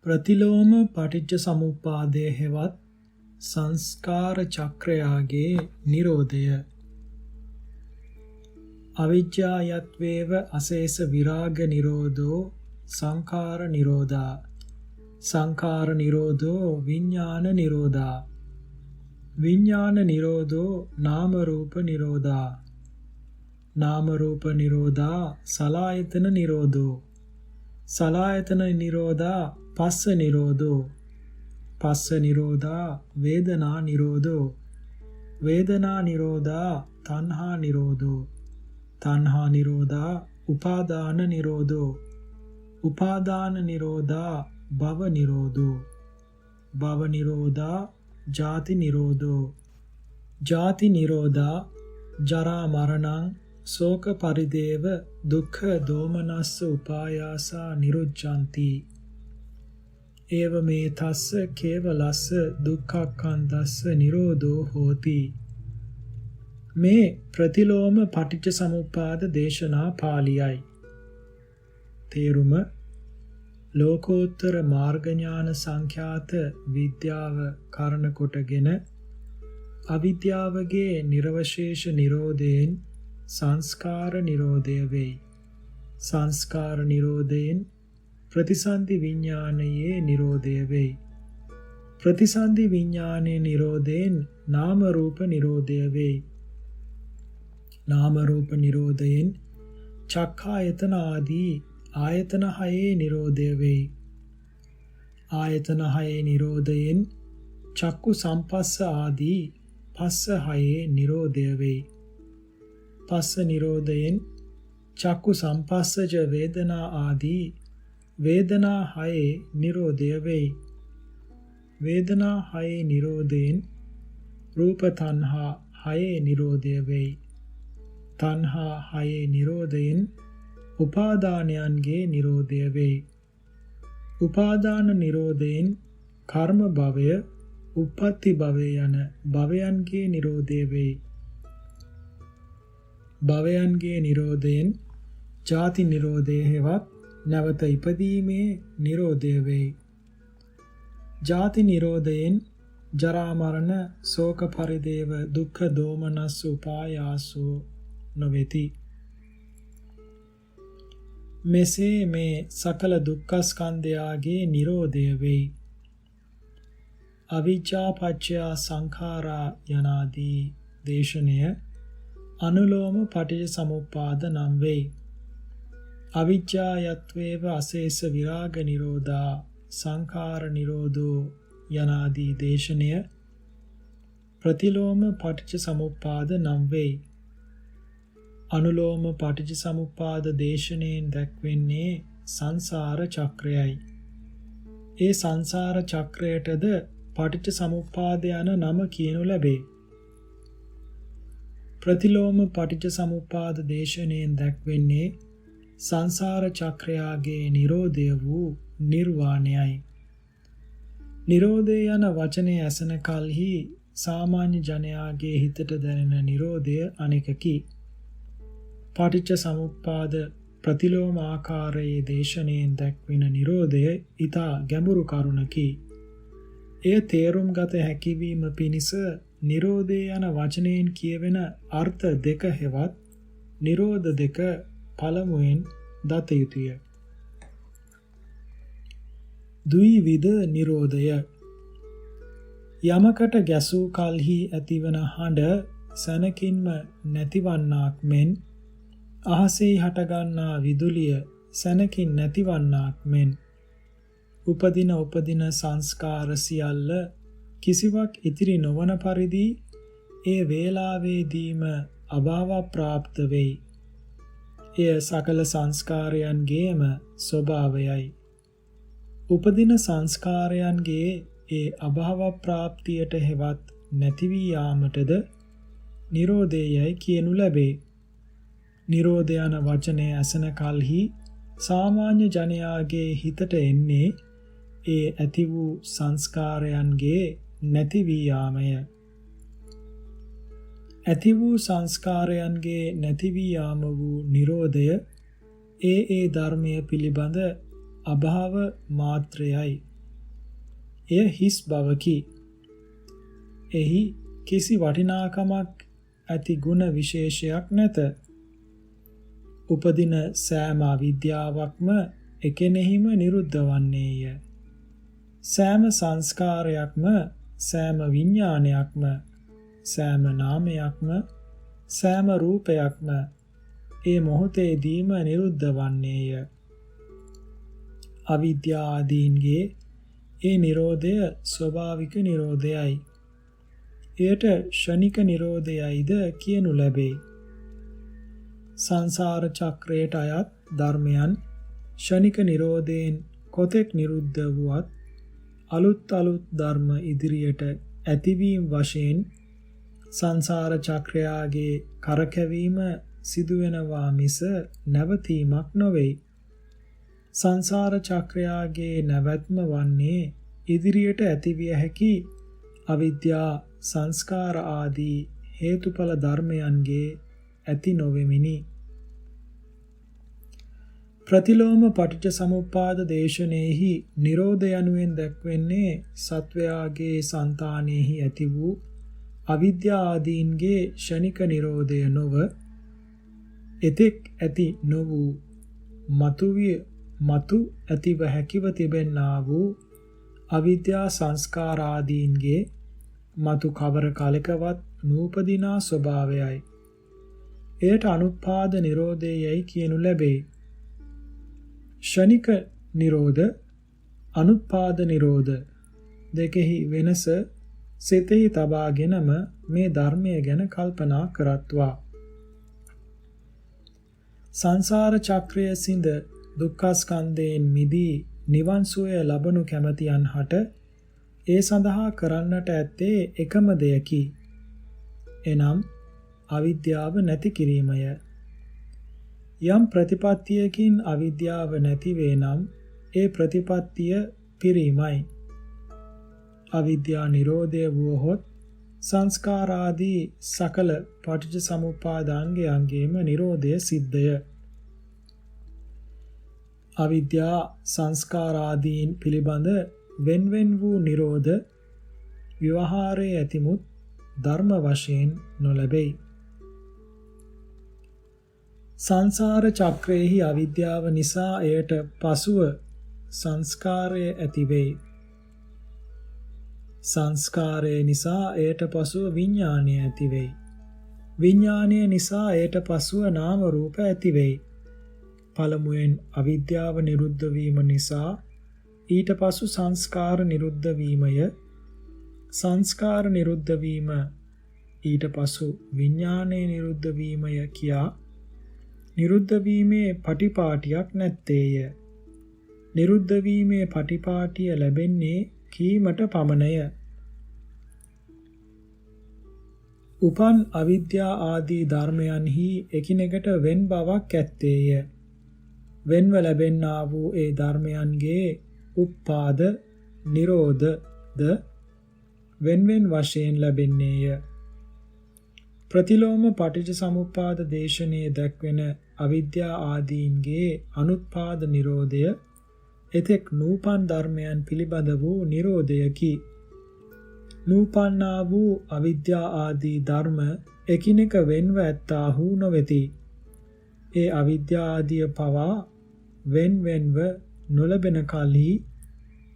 ප්‍රතිලෝම පටිච්ච සමුප්පාදයේ හෙවත් සංස්කාර චක්‍රයාගේ නිරෝධය. අවිජ්ජායත්වේව අශේෂ විරාග නිරෝධෝ සංඛාර නිරෝධා. සංඛාර නිරෝධෝ විඥාන නිරෝධා. විඥාන නිරෝධෝ නාම රූප නිරෝධා. නාම රූප නිරෝධා සලආයතන නිරෝධෝ. සලආයතන නිරෝධා පස්ස නිරෝධෝ. පස්ස නිරෝධා වේදනා නිරෝධෝ. වේදනා නිරෝධා තණ්හා නිරෝධෝ. තණ්හා නිරෝධා උපාදාන නිරෝධෝ. උපාදාන නිරෝධා භව නිරෝධෝ. භව නිරෝධා ජාති නිරෝධෝ. ජාති නිරෝධා ජරා මරණං ශෝක පරිදේව දුක්ඛ දෝමනස්ස උපායාසා නිරුච්ඡanti. ඒව මේ තස්ස කේවලස්ස දුක්ඛක්ඛන්දස්ස නිරෝධෝ හෝති. මේ ප්‍රතිලෝම පටිච්ච සමුප්පාද දේශනා පාළියයි. තේරුම ලෝකෝත්තර මාර්ග ඥාන සංඛ්‍යාත විද්‍යාව කරණ කොටගෙන අවිද්‍යාවගේ නිර්වශේෂ නිරෝධයෙන් සංස්කාර නිරෝධය වෙයි. සංස්කාර නිරෝධයෙන් ප්‍රතිසන්දි විඥානයේ නිරෝධය වෙයි. ප්‍රතිසන්දි විඥානයේ නිරෝධයෙන් නාම රූප නිරෝධය වෙයි. නාම රූප නිරෝධයෙන් චක්ඛායතන ආදී ආයතන හයේ නිරෝධය වෙයි. ආයතන හයේ නිරෝධයෙන් චක්කු සම්පස්ස ආදී පස්ස හයේ නිරෝධය වෙයි. පස්ස නිරෝධයෙන් චක්කු සම්පස්සජ වේදනා ආදී වේදනා හයේ නිරෝධය වෙයි. වේදනා හයේ නිරෝධයෙන් රූප තණ්හා හයේ නිරෝධය වෙයි. තණ්හා හයේ නිරෝධයෙන් උපාදානයන්ගේ නිරෝධය වෙයි. උපාදාන නිරෝධයෙන් කර්ම භවය, උප්පත්ති භවය යන භවයන්ගේ නිරෝධය වෙයි. භවයන්ගේ නිරෝධයෙන් ජාති නිරෝධය හෙවත් නැවත ඉපදීමේ නිරෝධය වෙයි. ජාති නිරෝධයෙන් ජරා මරණ ශෝක පරිදේව දුක්ඛ දෝමනස්ස උපායාසෝ නොවේති. මෙසේ මේ සකල දුක්ඛ ස්කන්ධයාගේ නිරෝධය වෙයි. අවිජ්ජා පත්‍ය සංඛාරා යනාදී දේශනය අනුලෝම පටිච්ච සමුප්පාද නම් වෙයි. අවිජ්ජායත්වේව අශේෂ විරාග නිරෝධා සංඛාර නිරෝධෝ යනාදී දේශනය ප්‍රතිලෝම පටිච්ච සමුප්පාද නම් වෙයි. අනුලෝම පටිච්ච සමුප්පාද දේශනෙන් දැක්වෙන්නේ සංසාර චක්‍රයයි. ඒ සංසාර චක්‍රයටද පටිච්ච සමුප්පාද යන නම කියනු ලැබේ. ප්‍රතිලෝම පටිච්ච සමුප්පාද දේශනෙන් දැක්වෙන්නේ සංසාර චක්‍රයාගේ නිරෝධය වූ නිර්වාණයයි. නිරෝධය යන වචනය ඇසෙන කල්හි සාමාන්‍ය ජනයාගේ හිතට දැනෙන නිරෝධය අනෙකකි. පටිච්ච සමුප්පාද ප්‍රතිලෝම ආකාරයේ දේශනෙන් දැක්වෙන නිරෝධය ඊතා ගැඹුරු කරුණකි. එය තේරුම් ගත හැකිවීම පිණිස නිරෝධය යන වචනයෙන් කියවෙන අර්ථ දෙක හෙවත් නිරෝධ දෙක පළමුවෙන් දත යුතුය. ද්විවිධ නිරෝධය. යමකට ගැසූ කල්හි ඇතිවන හඬ සැනකින්ම නැතිවන්නාක් මෙන් අහසේ හටගන්නා විදුලිය සැනකින් නැතිවන්නාක් මෙන් උපදින සංස්කාර සියල්ල කිසිවක් ඉතිරි නොවන පරිදි ඒ වේලාවේදීම අභාව ප්‍රාප්ත වෙයි. එය සකල සංස්කාරයන්ගේම ස්වභාවයයි. උපදින සංස්කාරයන්ගේ ඒ අභාව ප්‍රාප්තියට හෙවත් නැති වී යාමටද නිරෝධයයි කියනු ලැබේ. නිරෝධ යන වචනය ඇසෙන කල්හි සාමාන්‍ය ජනයාගේ හිතට එන්නේ ඒ ඇති වූ සංස්කාරයන්ගේ නැති වී යාමය. ඇති වූ සංස්කාරයන්ගේ නැති වී යාම වූ නිරෝධය ඒ ධර්මය පිළිබඳ අභාව මාත්‍රයයි. එය හිස් බවකි. එහි කිසි වටිනාකමක් ඇති ගුණ විශේෂයක් නැත. උපදින සෑම අවිද්‍යාවක්ම එකෙනෙහිම නිරුද්ධ වන්නේය. සෑම සංස්කාරයක්ම, සෑම විඥානයක්ම, සෑම නාමයක්ම, සෑම රූපයක්ම ඒ මොහොතේදීම නිරුද්ධ වන්නේය. අවිද්‍යා ආදීන්ගේ ඒ නිරෝධය ස්වභාවික නිරෝධයයි. එයට ෂණික නිරෝධයයිද කියනු ලැබේ. සංසාර චක්‍රයට අයත් ධර්මයන් ෂණික නිරෝධයෙන් කොතෙක් නිරුද්ධ වුවත් අලුත් ධර්ම ඉදිරියට ඇතිවීම වශයෙන් සංසාර චක්‍රයාගේ කරකැවීම සිදුවෙනවා මිස නැවතීමක් නොවේ. සංසාර චක්‍රයාගේ නැවැත්ම වන්නේ ඉදිරියට ඇතිවිය හැකි අවිද්‍යා සංස්කාර ආදී හේතුඵල ධර්මයන්ගේ ඇති නොවෙමිනි. ප්‍රතිලෝම පටිච්ච සමුප්පාද දේශනේහි නිරෝධ යනුවෙන් දැක්වෙන්නේ සත්වයාගේ సంతානෙහි ඇති වූ අවිද්‍යා ආදීන්ගේ ෂණික නිරෝධය නොව එතෙක් ඇති නො වූ මතු ඇතිව හැකිව තිබෙන්නා වූ අවිද්‍යා සංස්කාර ආදීන්ගේ මතු කවර කලකවත් නූපදිනා ස්වභාවයයි. එයට අනුත්පාද නිරෝධයයි කියනු ලැබේ. ෂණික නිරෝධ, අනුත්පාද නිරෝධ දෙකෙහි වෙනස සිතෙහි තබාගෙනම මේ ධර්මය ගැන කල්පනා කරත්වා. සංසාර චක්‍රයේ සිඳ දුක්ඛස්කන්ධයෙන් මිදී නිවන් සුවය ලබනු කැමැතියන් හට ඒ සඳහා කරන්නට ඇත්තේ එකම දෙයකි. එනම් අවිද්‍යාව නැති කිරීමය. යම් ප්‍රතිපත්තියකින් අවිද්‍යාව නැති වේ නම් ඒ ප්‍රතිපත්තිය පිරීමයි. අවිද්‍යා නිරෝධය වුවහොත් සංස්කාරාදී සකල පටිච්ච සමුප්පාදාංගයන්ගේම නිරෝධය සිද්ධය. අවිද්‍යා සංස්කාරාදීන් පිළිබඳ වෙන්වෙන් වූ නිරෝධ ව්‍යවහාරයේ ඇතිමුත් ධර්ම වශයෙන් නොලැබෙයි. සංසාර චක්‍රයේහි අවිද්‍යාව නිසා එයට පසුව සංස්කාරය ඇතිවෙයි. සංස්කාරය නිසා එයට පසුව විඥානය ඇතිවෙයි. විඥානය නිසා එයට පසුව නාම රූප ඇතිවෙයි. පළමුවෙන් අවිද්‍යාව නිරුද්ධ වීම නිසා ඊට පසු සංස්කාර නිරුද්ධ වීමය. සංස්කාර නිරුද්ධ වීම ඊට පසු විඥානයේ නිරුද්ධ වීමය කියා නිරුද්ධ වීමේ පටිපාටියක් නැත්තේය. නිරුද්ධ වීමේ පටිපාටිය ලැබෙන්නේ කීමට පමණය. උපන් අවිද්‍යා ආදී ධර්මයන්හි එකිනෙකට වෙන් බවක් ඇත්තේය. වෙන්ව ලැබෙන්නා වූ ඒ ධර්මයන්ගේ උප්පාද නිරෝධද වෙන්වෙන් වශයෙන් ලැබෙන්නේය. ප්‍රතිලෝම පටිච්ච සමුප්පාද දේශනයේ දැක්වෙන අවිද්‍යා ආදීන්ගේ අනුත්පාද නිරෝධය එතෙක් නූපන් ධර්මයන් පිළිබඳ වූ නිරෝධයකි. නූපන්නා වූ අවිද්‍යා ආදී ධර්ම එකිනෙක වෙන්ව ඇත්තාහු නොවේති. ඒ අවිද්‍යා ආදිය පවා වෙන්වෙන්ව නොලබෙන කලී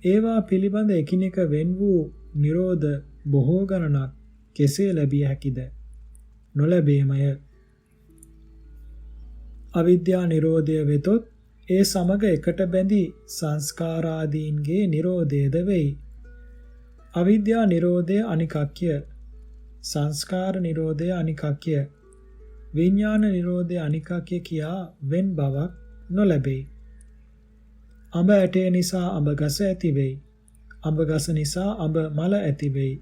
ඒවා පිළිබඳ එකිනෙක වෙන් වූ නිරෝධ බොහෝ ගණනක් කෙසේ ලැබිය හැකිද? නොලැබීමය. අවිද්‍යා නිරෝධය වෙතොත් ඒ සමග එකට බැඳි සංස්කාරාදීන්ගේ නිරෝධයද වෙයි. අවිද්‍යා නිරෝධය අනිකක්ය. සංස්කාර නිරෝධය අනිකක්ය. විඥාන නිරෝධය අනිකක්ය කියා වෙන් බවක් නොලැබේ. අඹ ඇටය නිසා අඹ ගස ඇති වෙයි. අඹ ගස නිසා අඹ මල ඇති වෙයි.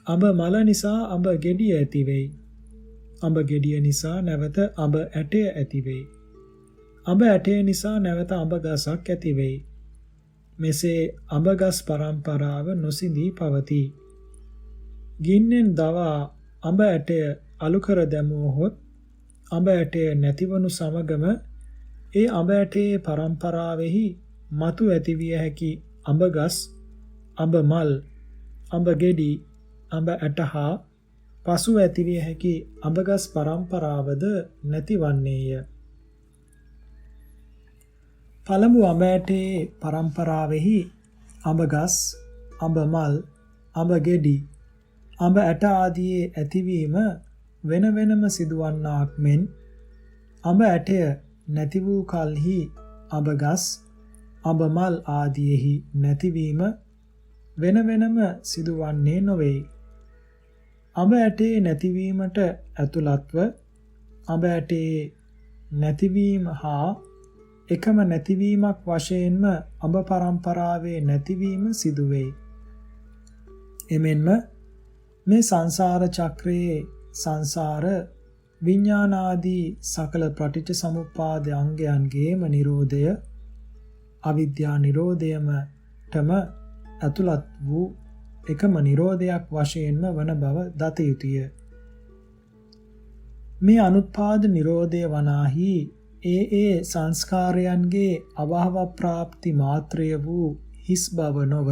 අඹ මල නිසා අඹ ගෙඩිය ඇති වෙයි. අඹ ගෙඩිය නිසා නැවත අඹ ඇටය ඇති වෙයි. අඹ ඇටය නිසා නැවත අඹ ගසක් ඇති වෙයි. මෙසේ අඹ ගස් පරම්පරාව නොසිඳී පවතී. ගින්නෙන් දවා අඹ ඇටය අලු කර දැමුවහොත් අඹ ඇටය නැතිවනු සමගම ඒ අඹ ඇටයේ පරම්පරාවෙහි මතු ඇතිවිය හැකි අඹ ගස් අඹ මල්, අඹ ගෙඩි, අඹ ඇට හා පසු ඇතිවිය හැකි අඹගස් පරම්පරාවද නැතිවන්නේය. පළමු අඹ ඇටේ පරම්පරාවෙහි අඹගස්, අඹ මල්, අඹ ගෙඩි, අඹ ඇට ආදියේ ඇතිවීම වෙන වෙනම සිදුවන්නාක් මෙන් අඹ ඇටය නැති වූ කලෙහි අඹගස්, අඹ මල් ආදියෙහි නැතිවීම වෙන වෙනම සිදුවන්නේ නොවේ. අඹ ඇටේ නැතිවීමට ඇතුළත්ව අඹ ඇටේ නැතිවීම හා එකම නැතිවීමක් වශයෙන්ම අඹ පරම්පරාවේ නැතිවීම සිදුවේ. එමෙන්ම මේ සංසාර චක්‍රයේ සංසාර විඥානාදී සකල පටිච්ච සමුප්පාද අංගයන්ගේම නිරෝධය අවිද්‍යා නිරෝධයමටම ඇතුළත් වූ එකම නිරෝධයක් වශයෙන්ම වන බව දත යුතුය. මේ අනුත්පාද නිරෝධය වනාහි ඒ සංස්කාරයන්ගේ අභව ප්‍රාප්ති මාත්‍රය වූ හිස් බව නොව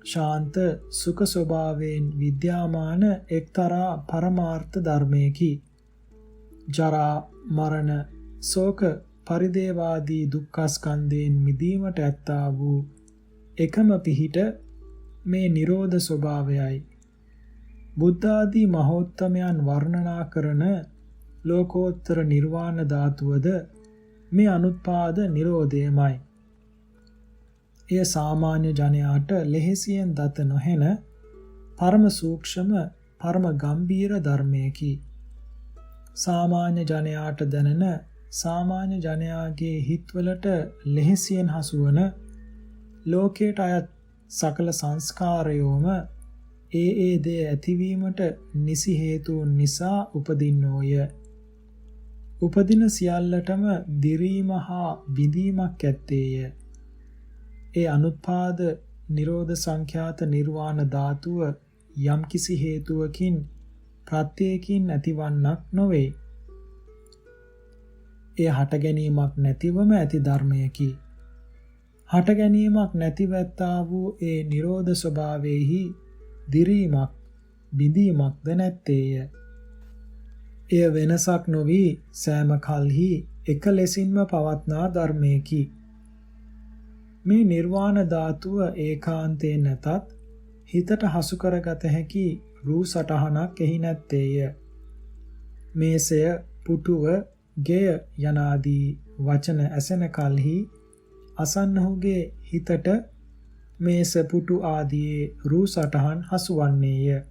ශාන්ත සුඛ ස්වභාවයෙන් විද්‍යාමාන එක්තරා පරමාර්ථ ධර්මයකි. ජරා මරණ ශෝක පරිදේවාදී දුක්ඛස්කන්ධයෙන් මිදීමට ඇත්තා වූ එකම පිහිට මේ නිරෝධ ස්වභාවයයි. බුද්ධ ආදී මහෝත්තමයන් වර්ණනා කරන ලෝකෝත්තර නිර්වාණ ධාතුවද මේ අනුත්පාද නිරෝධයමයි. එය සාමාන්‍ය ජනයාට ලෙහෙසියෙන් දත නොහෙන පරම සූක්ෂම පරම ගම්බීර ධර්මයකි. සාමාන්‍ය ජනයාට දැනෙන සාමාන්‍ය ජනයාගේ හිත්වලට ලෙහෙසියෙන් හසුවන ලෝකයට අයත් සකල සංස්කාරයෝම ඒ දේ ඇතිවීමට නිසි හේතුන් නිසා උපදින්නෝය. උපදින සියල්ලටම දිරීම හා බිඳීමක් ඇත්තේය. ඒ අනුත්පාද නිරෝධ සංඛ්‍යාත නිර්වාණ ධාතුව යම්කිසි හේතුවකින් ප්‍රත්‍යයකින් ඇතිවන්නක් නොවේ. එය හට ගැනීමක් නැතිවම ඇති ධර්මයකි. හට ගැනීමක් නැතිවැත්තා වූ ඒ නිරෝධ ස්වභාවයෙහි දිරීමක් බිඳීමක්ද නැත්තේය. එය වෙනසක් නොවි සෑම කල්හි එක ලෙසින්ම පවත්නා ධර්මයකි. මේ නිර්වාණ ධාතුව ඒකාන්තයෙන් නැතත් හිතට හසු කරගත හැකි රූ සටහනක් එහි නැත්තේය. මේසය, පුටුව, ගෙය යනාදී වචන ඇසෙන කල්හි අසන්නහුගේ හිතට මේස පුටු ආදී රූ සටහන් හසුවන්නේය.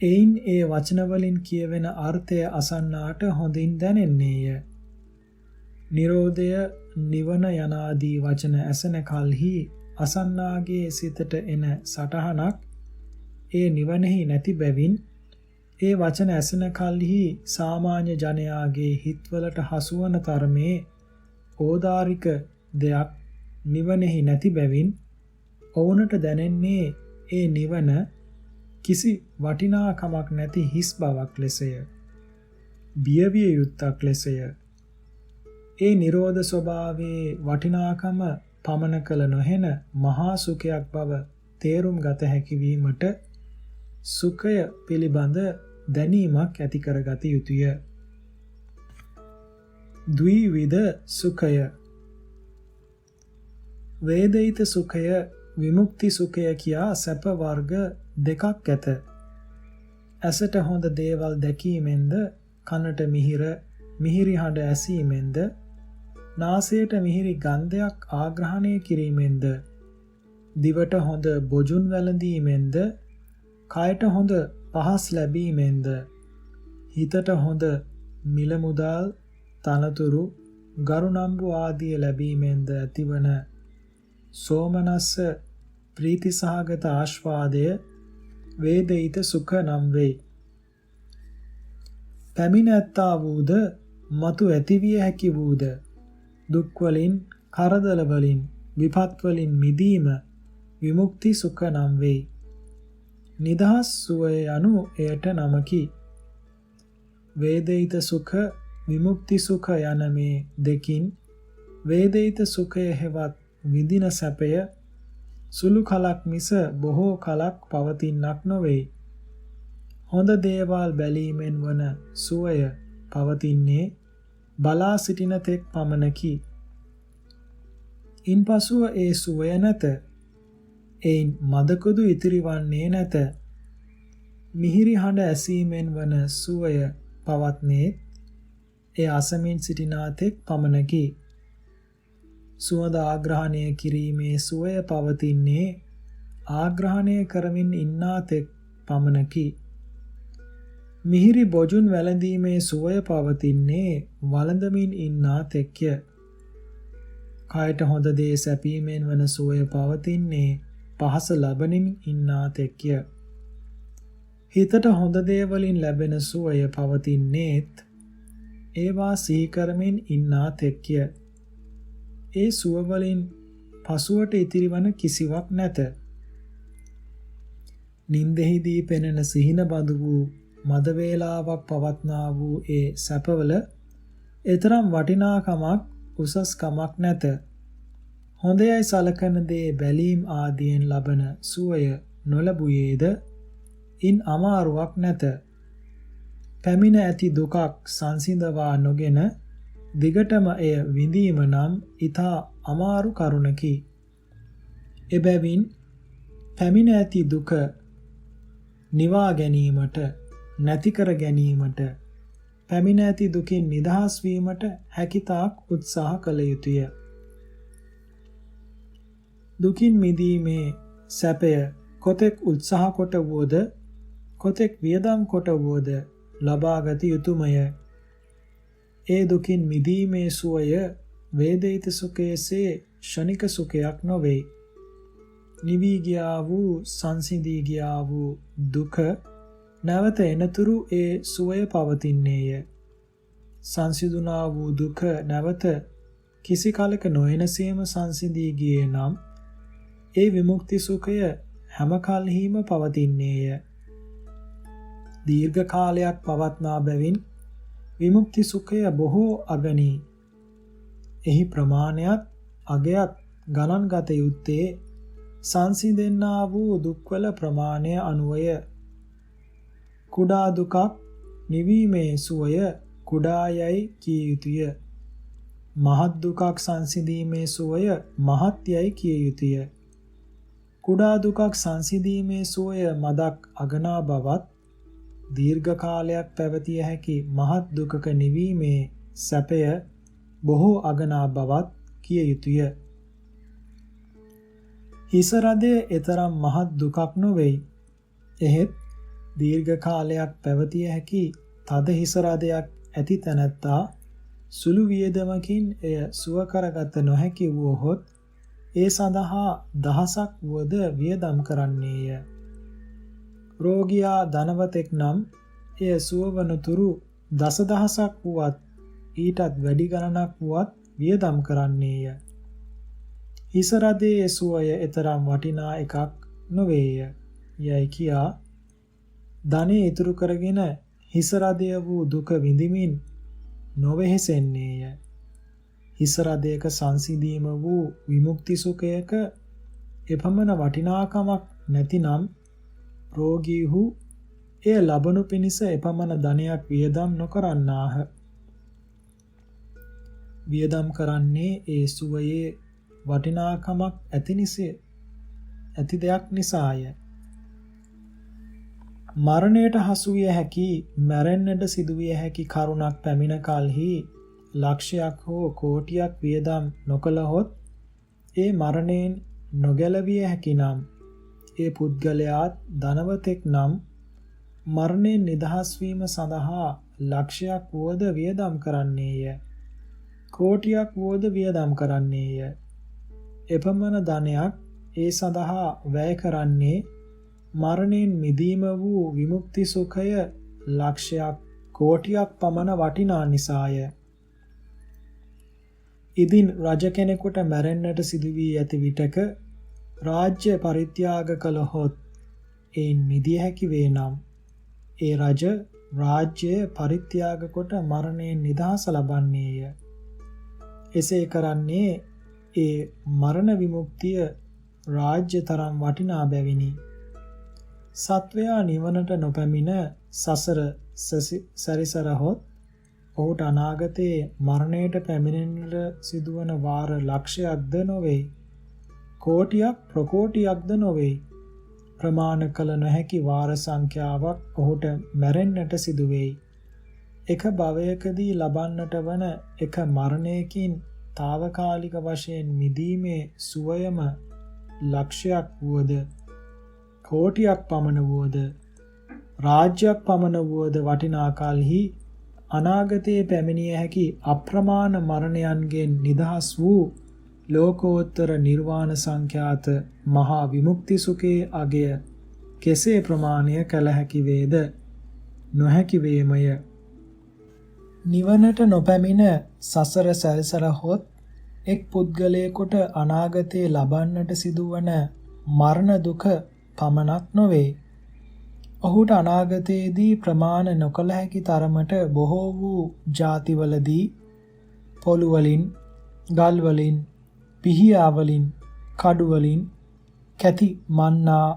එයින් ඒ වචන වලින් කියවෙන අර්ථය අසන්නාට හොඳින් දැනෙන්නේය. නිරෝධය, නිවන යනාදී වචන ඇසෙන කල්හි අසන්නාගේ සිතට එන සටහනක් ඒ නිවනෙහි නැති බැවින් ඒ වචන ඇසෙන කල්හි සාමාන්‍ය ජනයාගේ හිත්වලට හසුවන තරමේ ඕදාරික දෙයක් නිවනෙහි නැති බැවින් ඔවුනට දැනෙන්නේ ඒ නිවන කිසි වටිනාකමක් නැති හිස් බවක් ලෙසය. බියවිය යුත්තක් ලෙසය. ඒ නිරෝධ ස්වභාවයේ වටිනාකම පමන කළ නොහෙන මහා සුඛයක් බව තේරුම් ගත හැකි වීමට සුඛය පිළිබඳ දැනීමක් ඇති කරගත යුතුය. ද්විවිධ සුඛය. වේදිත සුඛය, විමුක්ති සුඛය කියා සැප වර්ග දෙකක් ඇත. ඇසට හොඳ දේවල් දැකීමෙන්ද, කනට මිහිරි හඬ ඇසීමෙන්ද, නාසයට මිහිරි ගන්ධයක් ආග්‍රහණය කිරීමෙන්ද, දිවට හොඳ බොජුන් වැළඳීමෙන්ද, කයට හොඳ පහස් ලැබීමෙන්ද, හිතට හොඳ මිල මුදල්, තනතුරු, ගරුනම්බු ආදිය ලැබීමෙන්ද ඇතිවන සෝමනස්ස ප්‍රීති සහගත ආස්වාදය වේදිත සුඛ නම් වේ. පැමිණ ඇත්තා වූද, මතු ඇතිවිය හැකි වූද, දුක් වලින්, කරදර වලින්, විපත් වලින් මිදීම විමුක්ති සුඛ නම් වේ. නිදහස් සුවය යනු එයට නමකි. වේදිත සුඛ, විමුක්ති සුඛ යන මේ දෙකින් වේදිත සුඛය හෙවත් විඳින සැපය සුළු කලක් මිස බොහෝ කලක් පවතින්නක් නොවේ. හොඳ දේවල් බැලීමෙන් වන සුවය පවතින්නේ බලා සිටින තෙක් පමණකි. ඉන්පසුව ඒ සුවය නැත. එයින් මදකුදු ඉතිරි වන්නේ නැත. මිහිරි හඬ ඇසීමෙන් වන සුවය පවත්නේ ඒ අසමින් සිටිනා තෙක් පමණකි. සුවඳ ආග්‍රහණය කිරීමේ සුවය පවතින්නේ ආග්‍රහණය කරමින් ඉන්නා තෙක් පමණකි. මිහිරි බොජුන් වැළඳීමේ සුවය පවතින්නේ වළඳමින් ඉන්නා තෙක්ය. කයට හොඳ දේ සැපීමෙන් වන සුවය පවතින්නේ පහස ලබමින් ඉන්නා තෙක්ය. හිතට හොඳ දේ වලින් ලැබෙන සුවය පවතින්නේත් ඒවා සිහි කරමින් ඉන්නා තෙක්ය. ඒ සුව වලින් පසුවට ඉතිරිවන කිසිවක් නැත. නින්දෙහිදී පෙනෙන සිහින බඳු වූ මද වේලාවක් පවත්නා වූ ඒ සැපවල එතරම් වටිනාකමක් උසස් කමක් නැත. හොඳයයි සලකන දේ බැලීම් ආදියෙන් ලබන සුවය නොලබුයේද ඉන් අමාරුවක් නැත. පැමිණ ඇති දුකක් සංසිඳවා නොගෙන දිගටම එය විඳීම නම් ඊතා අමාරු කරුණකි. එබැවින් පැමිණ ඇති දුක නිවා ගැනීමට නැති කර ගැනීමට පැමිණ ඇති දුකින් නිදහස් වීමට හැකිතාක් උත්සාහ කළ යුතුය. දුකින් මිදීමේ සැපය කොතෙක් උත්සාහ කොට වුවද කොතෙක් වියදම් කොට වුවද ලබාගත යුතුයමය. ඒ දුකින් මිදීමේ සුවය වේදිත සුඛයේසේ ෂණික සුඛයක් නොවේ. නිවි ගියා වූ සංසිඳී ගියා වූ දුක නැවත එනතුරු ඒ සුවය පවතින්නේය. සංසිඳුණා වූ දුක නැවත කිසි කලක නොයනසේම සංසිඳී ගියේ නම් ඒ විමුක්ති සුඛය හැම කල්හිම පවතින්නේය. දීර්ඝ කාලයක් පවත්නා බැවින් විමුක්ති සුඛය බොහෝ අගනී. එහි ප්‍රමාණයත් අගයත් ගණන් ගත යුත්තේ සංසිඳෙන්නා වූ දුක්වල ප්‍රමාණය අනුවය. කුඩා දුකක් නිවීමේ සුවය කුඩායයි කිය යුතුය. මහත් දුකක් සංසිඳීමේ සුවය මහත් යයි කිය යුතුය. කුඩා දුකක් සංසිඳීමේ සුවය මදක් අගනා බවත් දීර්ඝ කාලයක් පැවතිය හැකි මහත් දුකක නිවීමේ සැපය බොහෝ අගනා බවත් කිය යුතුය. හිස රදය එතරම් මහත් දුකක් නොවේ. එහෙත් දීර්ඝ කාලයක් පැවතිය හැකි තද හිස රදයක් ඇති තැනැත්තා සුළු වියදමකින් එය සුව කරගත නොහැකි වුවහොත් ඒ සඳහා දහසක් වුවද වියදම් කරන්නේය. රෝගියා ධනවතෙක් නම් එය සුවවනතුරු දසදහසක් වුවත් ඊටත් වැඩි ගණනක් වුවත් වියදම් කරන්නේය. හිස රදයේ සුවය එතරම් වටිනා එකක් නොවේය යයි කියා ධනෙ ඉතුරු කරගෙන හිස රදය වූ දුක විඳිමින් නොවෙහෙසෙන්නේය. හිස රදයක සංසිඳීම වූ විමුක්ති සුඛයක එපමණ වටිනාකමක් නැතිනම් රෝගීහු එය ලබනු පිණිස එපමණ ධනයක් වියදම් නොකරන්නාහ. වියදම් කරන්නේ ඒ සුවයේ වටිනාකමක් ඇති දෙයක් නිසාය. මරණයට හසු විය හැකි මැරෙන්නට සිදුවිය හැකි කරුණක් පැමිණ කලෙහි ලක්ෂයක් හෝ කෝටියක් වියදම් නොකළහොත් ඒ මරණයෙන් නොගැලවිය හැකි නම් ඒ පුද්ගලයාත් ධනවතෙක් නම් මරණයෙන් නිදහස් වීම සඳහා ලක්ෂයක් වුවද වියදම් කරන්නේය. කෝටියක් වුවද වියදම් කරන්නේය. එපමණ ධනයක් ඒ සඳහා වැය කරන්නේ මරණයෙන් මිදීම වූ විමුක්ති සුඛය ලක්ෂයක් කෝටියක් පමණ වටිනා නිසාය. ඉදින් රජ කෙනෙකුට මැරෙන්නට සිදු වී ඇති විටක රාජ්‍ය පරිත්‍යාග කළහොත් එයින් මිදිය හැකි වේ නම් ඒ රජ රාජ්‍ය පරිත්‍යාග කොට මරණයෙන් නිදහස ලබන්නේය. එසේ කරන්නේ ඒ මරණ විමුක්තිය රාජ්‍ය තරම් වටිනා බැවිනි. සත්වයා නිවනට නොපැමිණ සසර සැරිසරහොත් ඔහුට අනාගතයේ මරණයට පැමිණෙන්නට සිදුවන වාර ලක්ෂයක්ද නොවේ. කෝටියක් ප්‍රකෝටියක්ද නොවේ. ප්‍රමාණ කළ නොහැකි වාර සංඛ්‍යාවක් ඔහුට මැරෙන්නට සිදුවෙයි. එක භවයකදී ලබන්නට වන එක මරණයකින් తాවකාලික වශයෙන් මිදීමේ සුවයම ලක්ෂයක් වුවද කෝටියක් පමණ වුවද රාජ්‍යයක් පමණ වුවද වටිනා කලෙහි අනාගතයේ පැමිණිය හැකි අප්‍රමාණ මරණයන්ගෙන් නිදහස් වූ ලෝකෝත්තර නිර්වාණ සංඛ්‍යාත මහා විමුක්ති සුඛයේ අගය කෙසේ ප්‍රමාණය කළ හැකි වේද? නොහැකි වේමය. නිවනට නොපැමිණ සසර සැරිසරහොත් එක් පුද්ගලයෙකුට අනාගතයේ ලබන්නට සිදුවන මරණ දුක පමණක් නොවේ. ඔහුට අනාගතයේදී ප්‍රමාණ නොකළ හැකි තරමට බොහෝ වූ ಜಾතිවලදී පොළු වලින්, ගල් වලින්, පිහියා වලින්, කඩු වලින්, කැටි මන්නා,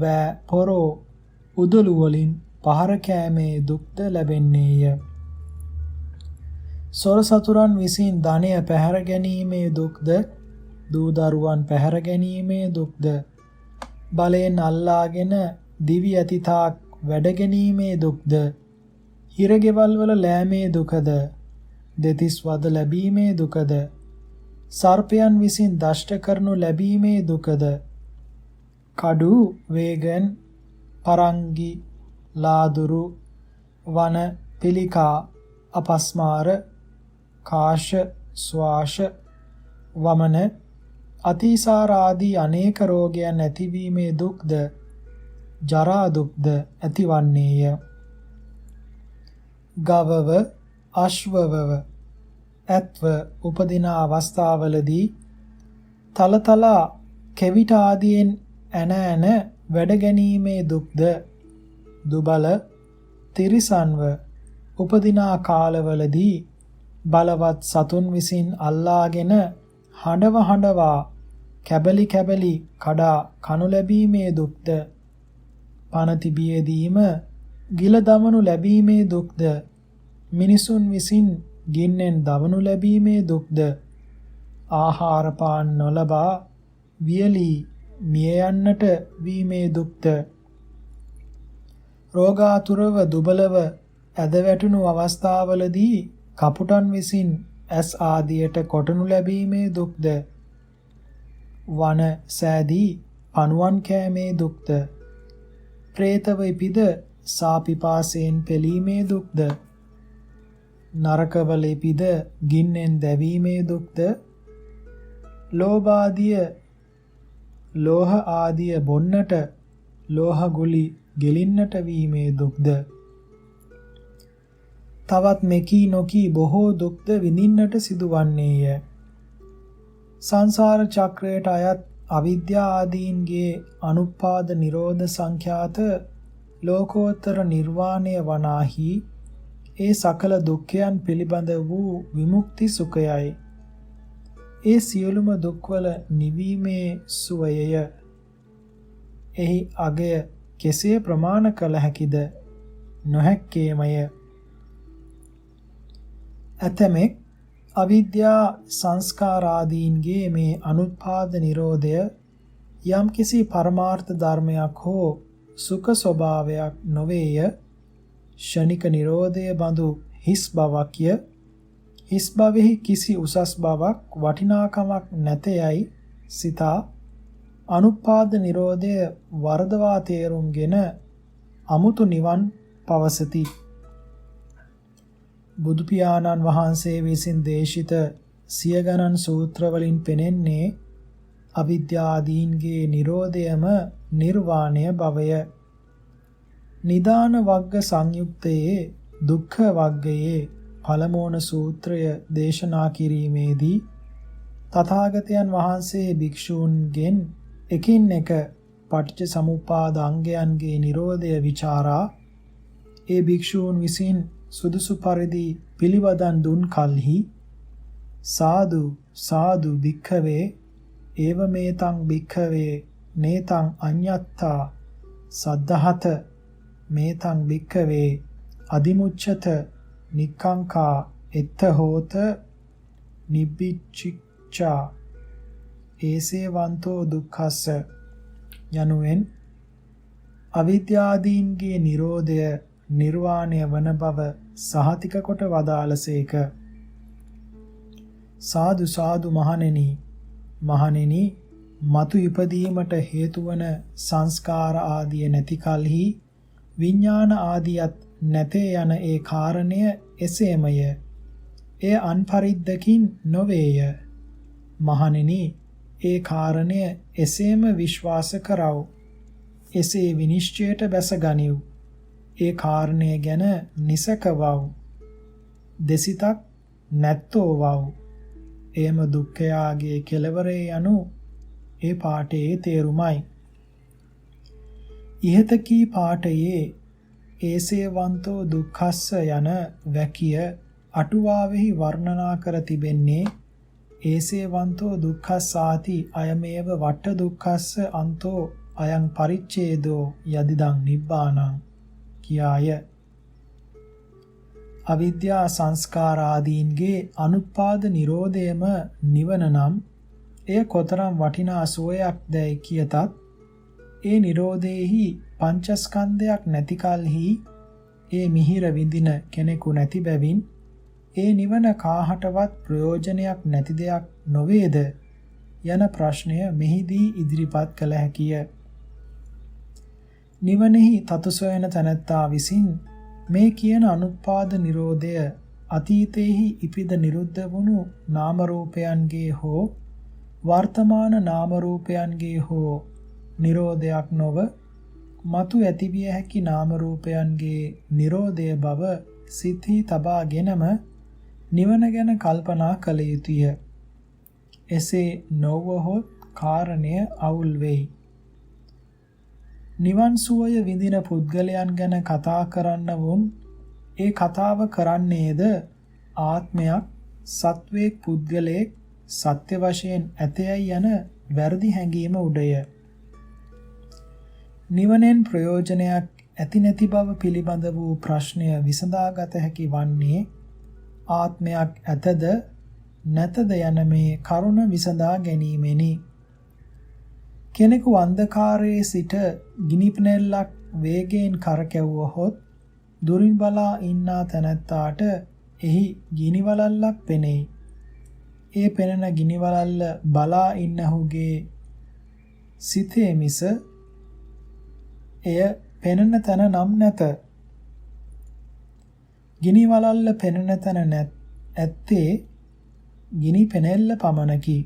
වෑ, පොරෝ, උදළු වලින් පහර කෑමේ දුක්ද ලැබෙන්නේය. සොර සතුරන් විසින් ධනය පැහැර ගැනීමේ දුක්ද, දූ දරුවන් පැහැර ගැනීමේ දුක්ද, බලයෙන් අල්ලාගෙන දිවි ඇති තාක් වැඩ ගැනීමේ දුක්ද, හිරගෙවල් වල ලෑමේ දුකද, දෙතිස් වද ලැබීමේ දුකද, සර්පයන් විසින් දෂ්ට කරනු ලැබීමේ දුකද, කඩු, වේගන්, පරංගි, ලාදුරු, වන, පිළිකා, අපස්මාර, කාශ, ස්වාශ, වමන, අතිසාර ආදී අනේක රෝගයන් ඇතිවීමේ දුක්ද, ජරා දුක්ද ඇතිවන්නේය. ගවව, අශ්වවව, ඇත්ව උපදින අවස්ථාවලදී තලතලා කෙවිට ආදියෙන් ඇන වැඩ ගැනීමේ දුක්ද, දුබල තිරිසන්ව උපදිනා කාලවලදී බලවත් සතුන් විසින් අල්ලාගෙන හඬවා කැබලි කඩා කනු ලැබීමේ දුක්ද, පණ තිබියදීම ගිල දමනු ලැබීමේ දුක්ද, මිනිසුන් විසින් ගින්නෙන් දවනු ලැබීමේ දුක්ද, ආහාර පාන නොලබා වියලී මිය යන්නට වීමේ දුක්ද, රෝගාතුරව දුබලව ඇද වැටුණු අවස්ථාවලදී කපුටන් විසින් ඇස් ආදියට කොටනු ලැබීමේ දුක්ද, වන සෑදී පණුවන් කෑමේ දුක්ද, പ്രേතව ඉපිද සාපිපාසයෙන් පෙලීමේ දුක්ද, නරකවල ඉපිද ගින්නෙන් දැවීමේ දුක්ද, ලෝහ ආදිය බොන්නට ලෝහ ගුලි ගෙලින්නට වීමේ දුක්ද, තවත් මෙකී නොකී බොහෝ දුක්ද විඳින්නට සිදුවන්නේය. සංසාර චක්‍රයට අයත් අවිද්‍යා ආදීන්ගේ අනුපාද නිරෝධ සංඛ්‍යාත ලෝකෝත්තර නිර්වාණය වනාහි ඒ සකල දුක්ඛයන් පිළිබඳ වූ විමුක්ති සුඛයයි. ඒ සියලුම දුක්වල නිවීමේ සුවයය. එහි අගය කෙසේ ප්‍රමාණ කළ හැකිද? නොහැක්කේමය. ඇතමෙක් අවිද්‍යා සංස්කාරාදීන්ගේ මේ අනුත්පාද නිරෝධය යම්කිසි පරමාර්ථ ධර්මයක් හෝ සුඛ ස්වභාවයක් නොවේය. ෂණික නිරෝධය බඳු හිස් බවක්ය. හිස් බවෙහි කිසි උසස් බවක් වටිනාකමක් නැතයයි සිතා අනුත්පාද නිරෝධය වර්ධවා තේරුම්ගෙන අමුතු නිවන් පවසති. බුදු පියාණන් වහන්සේ විසින් දේශිත සිය ගණන් සූත්‍ර වලින් පෙනෙන්නේ අවිද්‍යාදීන්ගේ නිරෝධයම නිර්වාණය බවය. නිදාන වග්ග සංයුක්තයේ දුක්ඛ වග්ගයේ පළමුවන සූත්‍රය දේශනා කිරීමේදී තථාගතයන් වහන්සේ භික්ෂූන්ගෙන් එකින් එක පටිච්ච සමුප්පාද අංගයන්ගේ නිරෝධය විචාරා ඒ භික්ෂූන් විසින් සුදුසු පරිදි පිළිවදන් දුන් කලෙහි සාදු සාදු භික්ඛවේ ඒව මේතං භික්ඛවේ නේතං අඤ්ඤත්තා සද්ධහත මේතං භික්ඛවේ අදිමුච්ඡත නික්ඛංකා එත්ත හෝත නිබ්බිච්චා ඒසේ වන්තෝ දුක්ඛස්ස යනුවෙන් අවිද්‍යාදීන්ගේ නිරෝධය නිර්වාණය වන බව සහතික කොට වදාළසේක. සාදු සාදු මහණෙනි මතු ඉපදීමට හේතු වන සංස්කාර ආදිය නැති කලෙහි විඥාන ආදියත් නැතේ යන ඒ කාරණය එසේමය. එය අන්පරිද්දකින් නොවේය. මහණෙනි ඒ කාරණය එසේම විශ්වාස කරව. එසේ විනිශ්චයට බැස ගනිව්. ඒ කාරණය ගැන නිසකවව්. දෙසිතක් නැත්තෝ වව්. එයම දුක්ඛයාගේ කෙලවරේ යනු ඒ පාඨයේ තේරුමයි. ඉහත කී පාඨයේ ඒසේවන්තෝ දුක්ඛස්ස යන වැකිය අටුවාවෙහි වර්ණනා කර තිබෙන්නේ ඒසේවන්තෝ දුක්ඛස්සාති අයමේව වට්ඨ දුක්ඛස්ස අන්තෝ අයං පරිච්ඡේදෝ යදිදං නිබ්බානං කියාය. අවිද්‍යා සංස්කාර ආදීන්ගේ අනුත්පාද නිරෝධයම නිවන නම් එය කොතරම් වටිනා සුවයක් දැයි කියතත් ඒ නිරෝධයේහි පංචස්කන්ධයක් නැති කලෙහි ඒ මිහිර විඳින කෙනෙකු නැති බැවින් ඒ නිවන කාහටවත් ප්‍රයෝජනයක් නැති දෙයක් නොවේද යන ප්‍රශ්නය මෙහිදී ඉදිරිපත් කළ හැකිය. නිවනෙහි තතු සොයන තැනැත්තා විසින් මේ කියන අනුත්පාද නිරෝධය අතීතයේහි ඉපිද නිරුද්ධ වුණු නාම රූපයන්ගේ හෝ වර්තමාන නාම රූපයන්ගේ හෝ නිරෝධයක් නොව මතු ඇතිවිය හැකි නාම රූපයන්ගේ නිරෝධය බව සිතෙහි තබාගෙනම නිවන ගැන කල්පනා කළ යුතුය. එසේ නොවහොත් කාරණය අවුල් වෙයි. නිවන් සුවය විඳින පුද්ගලයන් ගැන කතා කරන්න වුන් ඒ කතාව කරන්නේද ආත්මයක් සත්වයක් පුද්ගලයෙක් සත්‍ය වශයෙන් ඇතයයි යන වැරදි හැඟීම උඩය. නිවනෙන් ප්‍රයෝජනයක් ඇති නැති බව පිළිබඳ වූ ප්‍රශ්නය විසඳාගත හැකි වන්නේ ආත්මයක් ඇතද නැතද යන මේ කරුණ විසඳා ගැනීමෙනි. කෙනෙකු අන්ධකාරයේ සිට ගිනි පෙනෙල්ලක් වේගයෙන් කරකැවුවහොත් දුරින් බලා ඉන්නා තැනැත්තාට එහි ගිනි වලල්ලක් පෙනෙයි. ඒ පෙනෙන ගිනි වලල්ල බලා ඉන්නහුගේ සිතේ මිස එය පෙනෙන තැන නම් නැත. ගිනි වලල්ල පෙනෙන තැන ඇත්තේ ගිනි පෙනෙල්ල පමණකි.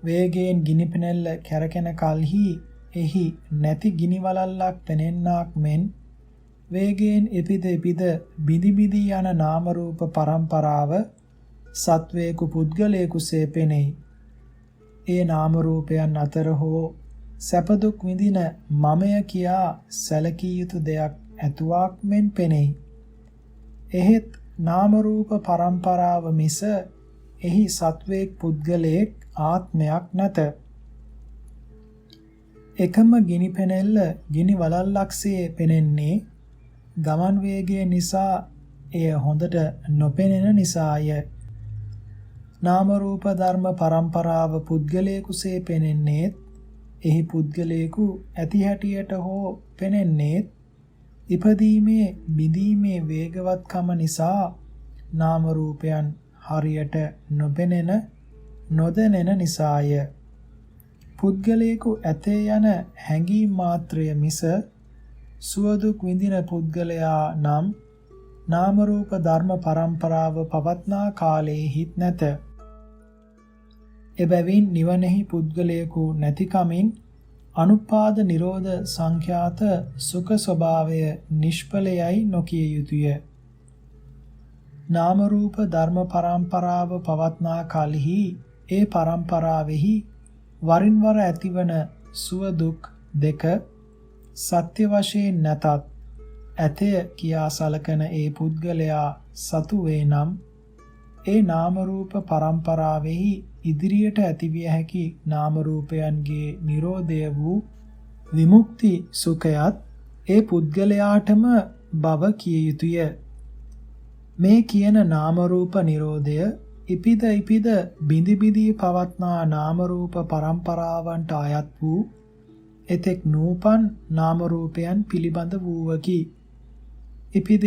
වේගයෙන් ගිනි පෙනෙල්ල කැරකෙන කලෙහි එහි නැති ගිනි වලල්ලක් පෙනෙන්නාක් මෙන් වේගයෙන් එපිද බිඳි බිඳි යන නාම රූප පරම්පරාව සත්වේකු පුද්ගලයෙකුසේ පෙනෙයි. ඒ නාම රූපයන් අතර හෝ සැප දුක් විඳින මමය කියා සැලකිය යුතු දෙයක් ඇතුවාක් මෙන් පෙනෙයි. එහෙත් නාම රූප පරම්පරාව මිස එහි සත්වේක් පුද්ගලයෙක් ආත්මයක් නැත. එකම ගිනි පෙනෙල්ල ගිනි වලල්ලක්සේ පෙනෙන්නේ ගමන් වේගය නිසා එය හොඳට නොපෙනෙන නිසාය. නාම රූප ධර්ම පරම්පරාව පුද්ගලයෙකුසේ පෙනෙන්නේත් එහි පුද්ගලයෙකු ඇති හැටියට හෝ පෙනෙන්නේත් ඉපදීමේ බිඳීමේ වේගවත්කම නිසා නාම රූපයන් හරියට නොපෙනෙන නොදැනෙන නිසාය. පුද්ගලයෙකු ඇතේ යන හැඟීම් මාත්‍රය මිස සුවදුක් විඳින පුද්ගලයා නම් නාම රූප ධර්ම පරම්පරාව පවත්නා කාලයේ හිත් නැත. එබැවින් නිවනෙහි පුද්ගලයෙකු නැතිකමින් අනුපාද නිරෝධ සංඛ්‍යාත සුඛ ස්වභාවය නිෂ්ඵලයයි නොකිය යුතුය. නාම රූප ධර්ම පරම්පරාව පවත්නා කලෙහි ඒ පරම්පරාවෙහි වරින් වර ඇතිවන සුව දුක් දෙක සත්‍ය වශයෙන් නැතත් ඇතය කියා සලකන ඒ පුද්ගලයා සතු වේ නම් ඒ නාම රූප පරම්පරාවෙහි ඉදිරියට ඇතිවිය හැකි නාම රූපයන්ගේ Nirodha වූ විමුක්ති සුඛයත් ඒ පුද්ගලයාටම බව කිය යුතුය. මේ කියන නාම රූප Nirodha ඉපිද බිඳි බිඳි පවත්නා නාම රූප පරම්පරාවන්ට අයත් වූ එතෙක් නූපන් නාම රූපයන් පිළිබඳ වූවකි. ඉපිද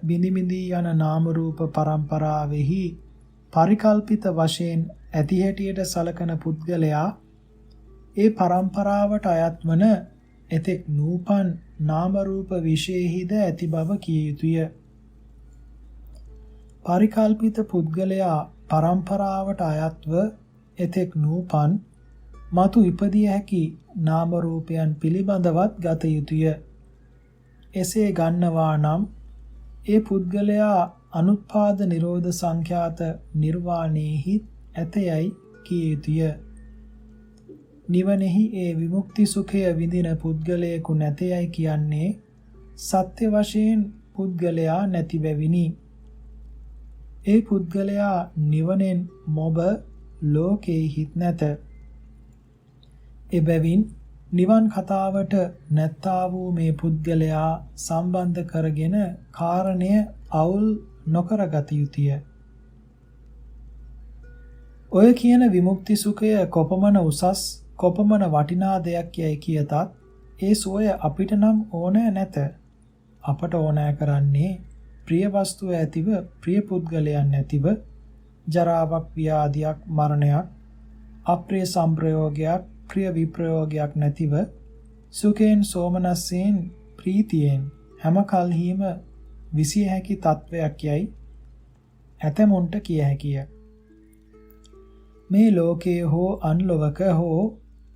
බිඳි බිඳි යන නාම රූප පරම්පරාවෙහි පරිකල්පිත වශයෙන් ඇති හැටියට සලකන පුද්ගලයා ඒ පරම්පරාවට අයත් වන එතෙක් නූපන් නාම රූප විශේෂිද ඇති බව කිය යුතුය. පරිකල්පිත පුද්ගලයා පරම්පරාවට අයත්ව එතෙක් නූපන් මතු ඉපදිය හැකි නාම රූපයන් පිළිබඳවත් ගත යුතුය. එසේ ගන්නවා නම් ඒ පුද්ගලයා අනුත්පාද නිරෝධ සංඛ්‍යාත නිර්වාණයෙහි ඇතයයි කිය යුතුය. නිවනෙහි ඒ විමුක්ති සුඛය විඳින පුද්ගලයෙකු නැතයයි කියන්නේ සත්‍ය වශයෙන් පුද්ගලයා නැති බැවිනි. ඒ පුද්ගලයා නිවනෙන් මොබ ලෝකෙහිත් නැත. එබැවින් නිවන් කතාවට නැත්තා වූ මේ පුද්ගලයා සම්බන්ධ කරගෙන කාරණය අවුල් නොකරගත යුතුය. ඔය කියන විමුක්ති සුඛය කොපමණ උසස් කොපමණ වටිනා දෙයක් යයි කියතත් ඒ සුවය අපිට නම් ඕනෑ නැත. අපට ඕනෑ කරන්නේ ප්‍රිය වස්තුව ඇතිව ප්‍රිය පුද්ගලයන් නැතිව ජරාවක් ව්‍යාධියක් මරණයක් අප්‍රිය සංප්‍රයෝගයක් ප්‍රිය විප්‍රයෝගයක් නැතිව සුඛයෙන් සෝමනස්සෙන් ප්‍රීතියෙන් හැම කල්හිම විසිය හැකි තත්වයක් යයි ඇතමුන්ට කිය හැකිය. මේ ලෝකයේ හෝ අන්ලොවක හෝ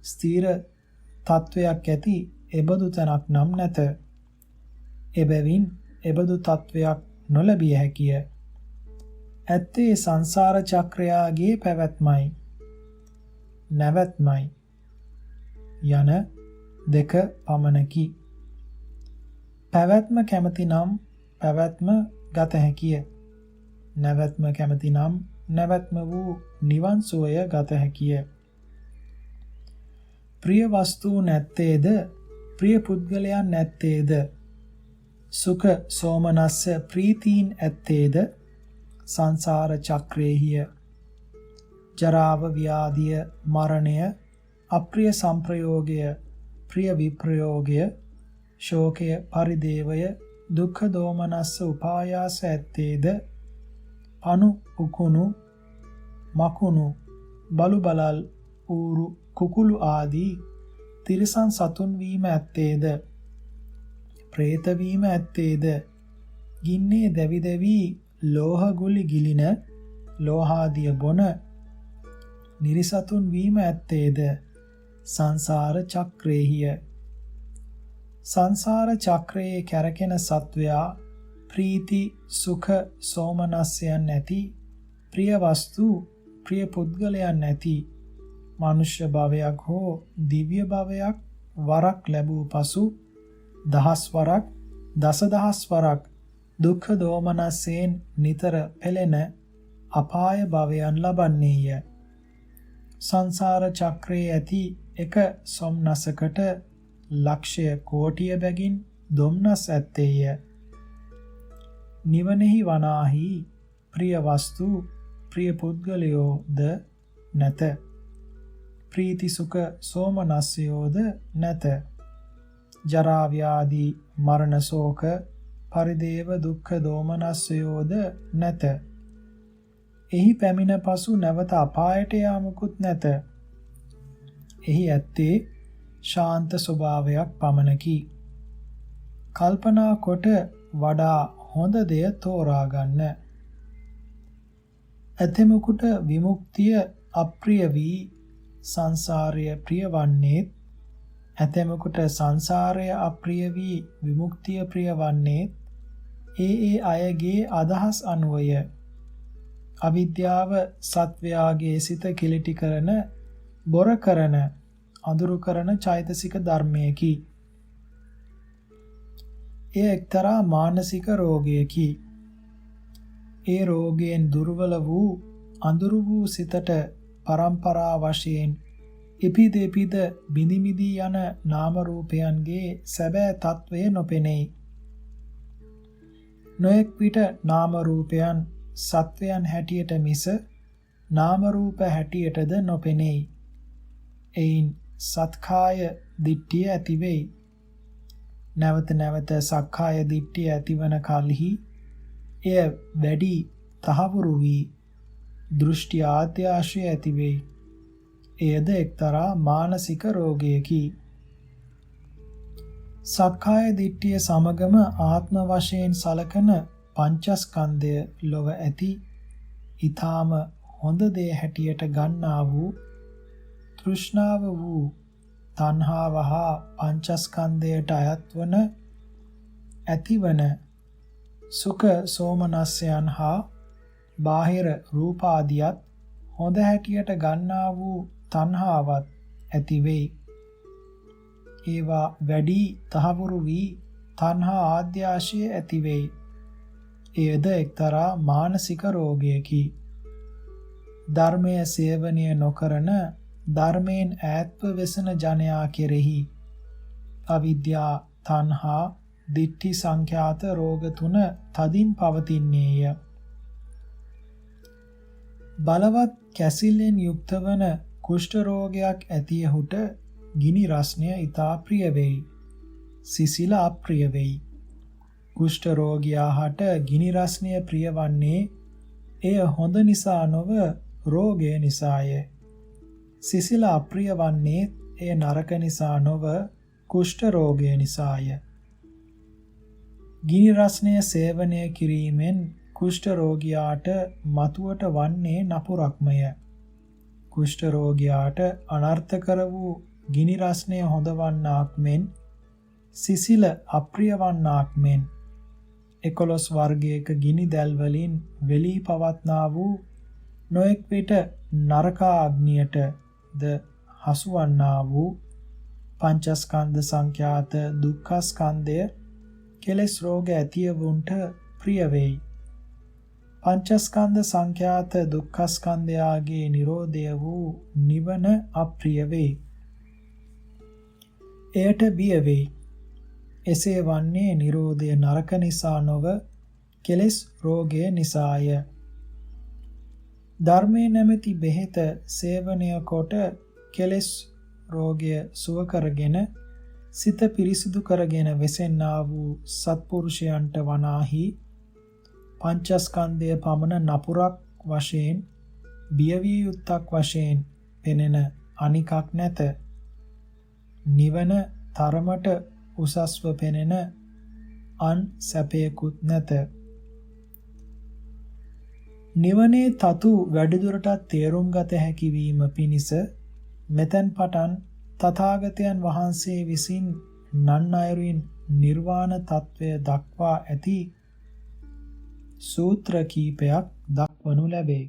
ස්ථීර තත්වයක් ඇති එබඳු තැනක් නම් නැත. එබැවින් එබඳු තත්වයක් නොලැබිය හැකිය. ඇත්තේ සංසාර චක්‍රයාගේ පැවැත්මයි නැවැත්මයි යන දෙක පමණකි. පැවැත්ම කැමති නම් පැවැත්ම ගත හැකිය. නැවැත්ම කැමති නම් නැවැත්ම වූ නිවන් සුවය ගත හැකිය. ප්‍රිය වස්තු නැත්තේද ප්‍රිය පුද්ගලයන් නැත්තේද සුඛ සෝමනස්ස ප්‍රීතීන් ඇත්තේද සංසාර චක්‍රේහිය. ජරාව ව්‍යාධිය මරණය අප්‍රිය සංප්‍රයෝගය ප්‍රිය විප්‍රයෝගය ශෝකය පරිදේවය දුක්ඛ දෝමනස්ස උපායාස ඇත්තේද පනු උකුණු මකුණු බලු බලල් ඌරු කුකුළු ආදී තිරිසන් සතුන් වීම ඇත්තේද പ്രേත වීම ඇත්තේද ගින්නේ දැවි දැවි ලෝහ ගුලි ගිලින ලෝහාදිය බොන නිරිසතුන් වීම ඇත්තේද සංසාර චක්‍රේහිය. සංසාර චක්‍රයේ කැරකෙන සත්වයා ප්‍රීති සුඛ සෝමනස්යන් නැති ප්‍රිය වස්තු ප්‍රිය පුද්ගලයන් නැති මනුෂ්‍ය භවයක් හෝ දිව්‍ය භවයක් වරක් ලැබූ පසු දහස් වරක් දසදහස් වරක් දුක්ඛ දෝමනස්යෙන් නිතර පෙළෙන අපාය භවයන් ලබන්නේය. සංසාර චක්‍රයේ ඇති එක සොම්නසකට ලක්ෂය කෝටිය බැගින් දොම්නස් ඇත්තේය. නිවනෙහි වනාහි ප්‍රිය වස්තු ප්‍රිය පුද්ගලයෝද නැත. ප්‍රීති සුඛ සෝමනස්යෝද නැත. ජරා ව්‍යාධි මරණ ශෝක පරිදේව දුක්ඛ දෝමනස්යෝද නැත. එහි පැමිණ පසු නැවත අපායට යාමකුත් නැත. එහි ඇත්තේ ශාන්ත ස්වභාවයක් පමණකි. කල්පනා කොට වඩා හොඳ දෙය තෝරා ගන්න. ඇතෙමුකුට විමුක්තිය අප්‍රිය වී සංසාරය ප්‍රිය වන්නේ ඇතෙමුකුට සංසාරය අප්‍රිය වී විමුක්තිය ප්‍රිය වන්නේ ඒ අයගේ අදහස් අනුවය. අවිද්‍යාව සත්වයාගේ සිත කිලිටි කරන බොර කරන අඳුරු කරන චෛතසික ධර්මයකි. එය එක්තරා මානසික රෝගයකි. ඒ රෝගයෙන් දුර්වල වූ අඳුරු වූ සිතට පරම්පරා වශයෙන් එපිද එපිද බිඳිමිදී යන නාම රූපයන්ගේ සැබෑ తත්වය නොපෙනෙයි. නොඑක් විට නාම රූපයන් සත්වයන් හැටියට මිස නාම රූප හැටියටද නොපෙනෙයි. එයින් සත්කාය දිට්ඨිය ඇති වෙයි. නැවත නැවත සක්කාය දිට්ඨිය ඇතිවන කලෙහි එය වැඩි තහවුරු වී දෘෂ්ටි ආත්‍යාශය ඇති වෙයි. එයද එක්තරා මානසික රෝගයකි. සක්කාය දිට්ඨිය සමගම ආත්ම වශයෙන් සලකන පංචස්කන්ධය ලොව ඇති ඊ타ම හොඳ දේ හැටියට ගන්නා වූ තෘෂ්ණාව වූ තණ්හාව හා පංචස්කන්ධයට අයත් වන ඇතිවන සුඛ සෝමනස්යන් හා බාහිර රූපාදියත් හොඳ හැටියට ගන්නා වූ තණ්හාවත් ඇති වෙයි. ඒවා වැඩි තහවුරු වී තණ්හා ආද්‍යාශය ඇති වෙයි. එයද එක්තරා මානසික රෝගයකි. ධර්මය සේවනය නොකරන ධර්මයෙන් ඈත්ව වෙසෙන ජනයා කෙරෙහි අවිද්‍යා තණ්හා දිට්ඨි සංඛ්‍යාත රෝග තුන තදින් පවතින්නේය. බලවත් කැසිල්ලෙන් යුක්ත වන කුෂ්ඨ රෝගයක් ඇතියහුට ගිනි රස්නය ඊතා ප්‍රිය වෙයි. සිසිල අප්‍රිය වෙයි. කුෂ්ඨ රෝගියාට ගිනි රස්නය ප්‍රිය වන්නේ එය හොඳ නිසා නොව රෝගය නිසාය. සිසිල අප්‍රිය වන්නේ එය නරක නිසා නොව කුෂ්ඨ රෝගය නිසාය. ගිනි රස්නය සේවනය කිරීමෙන් කුෂ්ඨ රෝගියාට මතුවට වන්නේ නපුරක්මය. කුෂ්ඨ රෝගියාට අනර්ථ කර වූ ගිනි රස්නය හොඳ වන්නාක් මෙන් සිසිල අප්‍රිය වන්නාක් මෙන් 11 වර්ගයක ගිනි දැල් වලින් වෙලී පවත්නා වූ නොඑක් විට නරකාග්නියට ද හසුවන්නා වූ පංචස්කන්ධ සංඛ්‍යාත දුක්ඛස්කන්ධය කෙලෙස් රෝග ඇතිවුන්ට ප්‍රිය වෙයි. පංචස්කන්ධ සංඛ්‍යාත දුක්ඛස්කන්ධයාගේ නිරෝධය වූ නිවන අප්‍රිය වෙයි. එයට බිය වෙයි. එසේ වන්නේ නිරෝධය නරක නිසා නොව කෙලෙස් රෝගය නිසාය. ධර්මයේ නැමැති බෙහෙත සේවනය කොට කෙලෙස් රෝගය සුව කරගෙන සිත පිරිසිදු කරගෙන වෙසෙන්නා වූ සත්පුරුෂයන්ට වනාහි පංචස්කන්ධය පමණ නපුරක් වශයෙන් බියවිය යුත්තක් වශයෙන් පෙනෙන අනිකක් නැත. නිවන තරමට උසස්ව පෙනෙන අන් සැපයකුත් නැත. නිවනේ තතු වැඩිදුරටත් තේරුම් ගත හැකි වීම පිණිස මෙතෙන් පටන් තථාගතයන් වහන්සේ විසින් නන් අයුරින් නිර්වාණ තත්වය දක්වා ඇති සූත්‍ර කීපයක් දක්වනු ලැබේ.